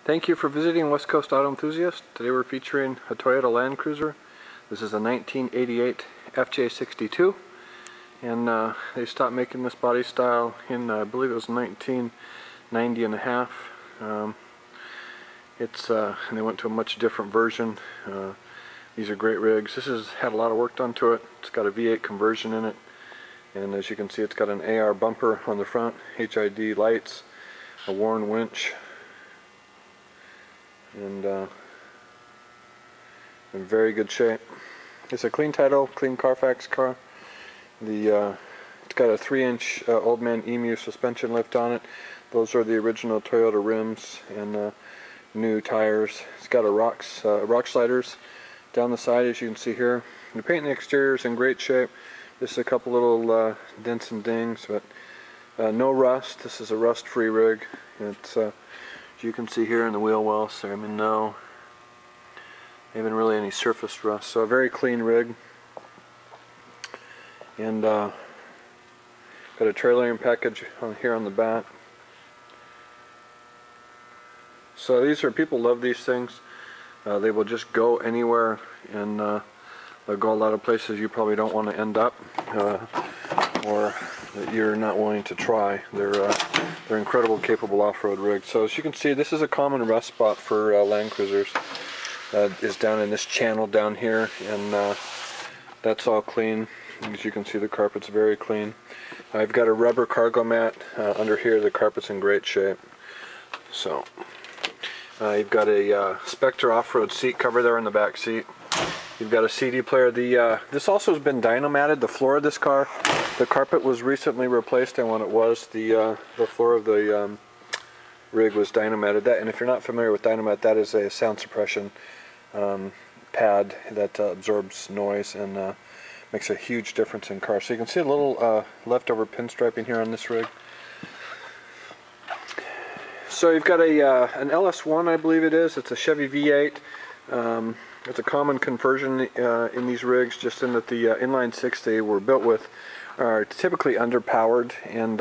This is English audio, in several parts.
Thank you for visiting West Coast Auto Enthusiast. Today we're featuring a Toyota Land Cruiser. This is a 1988 FJ62, and they stopped making this body style in, I believe it was 1990 and a half. And they went to a much different version. These are great rigs. This has had a lot of work done to it. It's got a V8 conversion in it, and as you can see, it's got an AR bumper on the front, HID lights, a Warren winch, and in very good shape. It's a clean title, clean Carfax car. It's got a 3-inch Old Man Emu suspension lift on it. Those are the original Toyota rims and new tires. It's got a rock sliders down the side, as you can see here. The paint in the exterior is in great shape. Just a couple little dents and dings, but no rust. This is a rust-free rig. It's as you can see here in the wheel wells, there have been even really any surface rust. So a very clean rig, and got a trailering package here on the back. So people love these things. They will just go anywhere, and they'll go a lot of places you probably don't want to end up, or that you're not willing to try. They're incredible, capable off-road rigs. So as you can see, this is a common rust spot for Land Cruisers. Is down in this channel down here, and that's all clean. As you can see, the carpet's very clean. I've got a rubber cargo mat under here. The carpet's in great shape. So you've got a Spectre off-road seat cover there in the back seat. You've got a CD player. This also has been dynomatted. The floor of this car, the carpet was recently replaced, and when it was, the floor of the rig was dynomatted. And if you're not familiar with dynomat, that is a sound suppression pad that absorbs noise and makes a huge difference in cars. So you can see a little leftover pinstriping here on this rig. So you've got an LS1, I believe it is. It's a Chevy V8. It's a common conversion in these rigs, just in that the inline six they were built with are typically underpowered and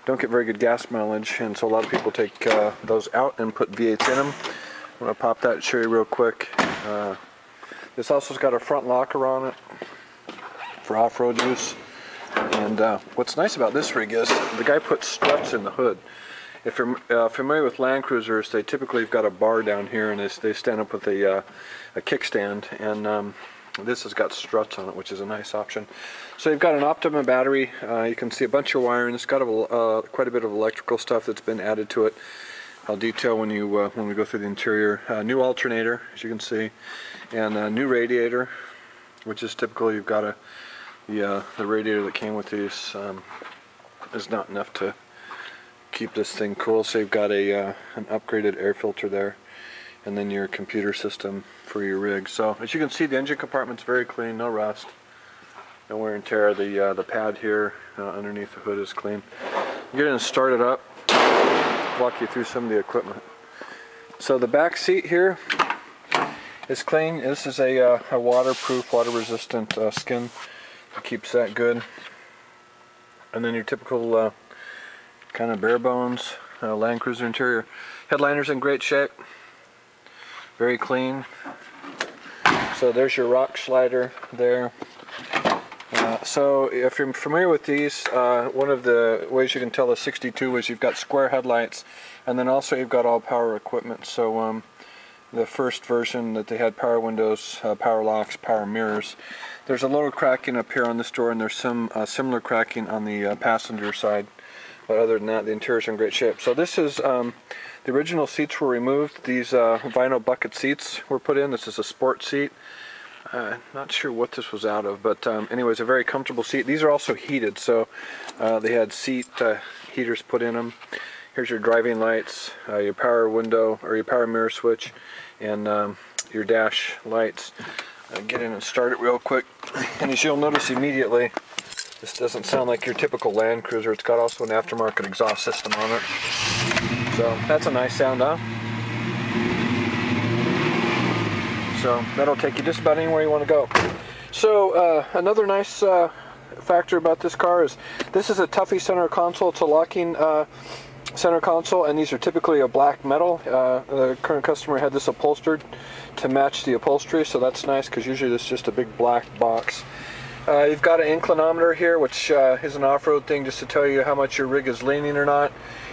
don't get very good gas mileage, and so a lot of people take those out and put V8s in them. I'm going to pop that and show you real quick. This also has got a front locker on it for off-road use, and what's nice about this rig is the guy puts struts in the hood. If you're familiar with Land Cruisers, they typically have got a bar down here, and they stand up with a kickstand, and this has got struts on it, which is a nice option. So you've got an Optima battery. You can see a bunch of wiring. It's got quite a bit of electrical stuff that's been added to it. I'll detail when we go through the interior. New alternator, as you can see, and a new radiator, which is typical. You've got the radiator that came with these is not enough to keep this thing cool, so you've got an upgraded air filter there, and then your computer system for your rig. So as you can see, the engine compartment's very clean, no rust, no wear and tear. The pad here underneath the hood is clean. Get in and start it up, walk you through some of the equipment. So the back seat here is clean. This is a waterproof, water-resistant skin that keeps that good. And then your typical kind of bare bones Land Cruiser interior. Headliner's in great shape, very clean. So there's your rock slider there. So if you're familiar with these, one of the ways you can tell the 62 is you've got square headlights, and then also you've got all power equipment. So the first version that they had power windows, power locks, power mirrors. There's a little cracking up here on this door, and there's some similar cracking on the passenger side. But other than that, the interior's in great shape. So this is, the original seats were removed. These vinyl bucket seats were put in. This is a sport seat. Not sure what this was out of, but anyways, a very comfortable seat. These are also heated, so they had seat heaters put in them. Here's your driving lights, your power window, or your power mirror switch, and your dash lights. Get in and start it real quick. And as you'll notice immediately, this doesn't sound like your typical Land Cruiser. It's got also an aftermarket exhaust system on it. So that's a nice sound, huh? So that'll take you just about anywhere you want to go. So another nice factor about this car is this is a Tuffy center console. It's a locking center console, and these are typically a black metal. The current customer had this upholstered to match the upholstery, so that's nice because usually this is just a big black box. You've got an inclinometer here, which is an off-road thing just to tell you how much your rig is leaning or not.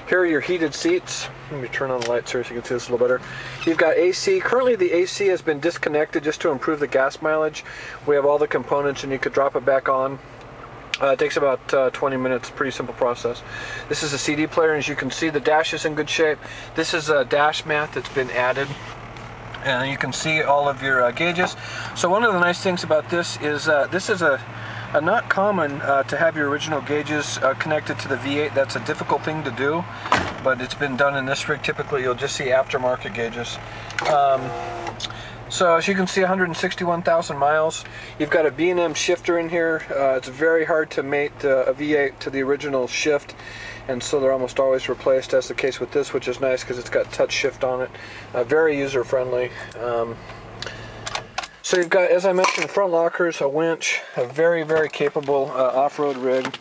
Here are your heated seats. Let me turn on the lights here so you can see this a little better. You've got AC. Currently the AC has been disconnected just to improve the gas mileage. We have all the components and you could drop it back on. It takes about 20 minutes, pretty simple process. This is a CD player, and as you can see the dash is in good shape. This is a dash mat that's been added, and you can see all of your gauges. So one of the nice things about this is this is a not common to have your original gauges connected to the V8. That's a difficult thing to do, but it's been done in this rig. Typically you'll just see aftermarket gauges. So as you can see, 161,000 miles. You've got a B&M shifter in here. It's very hard to mate a V8 to the original shift, and so they're almost always replaced. That's the case with this, which is nice because it's got touch shift on it. Very user friendly. So you've got, as I mentioned, front lockers, a winch, a very, very capable off-road rig,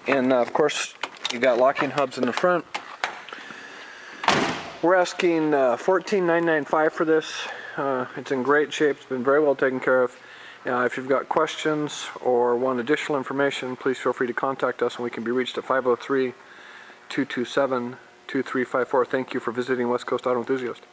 and of course you got locking hubs in the front. We're asking $14,995 for this. It's in great shape. It's been very well taken care of. If you've got questions or want additional information, please feel free to contact us, and we can be reached at 503-227-2354. Thank you for visiting West Coast Auto Enthusiast.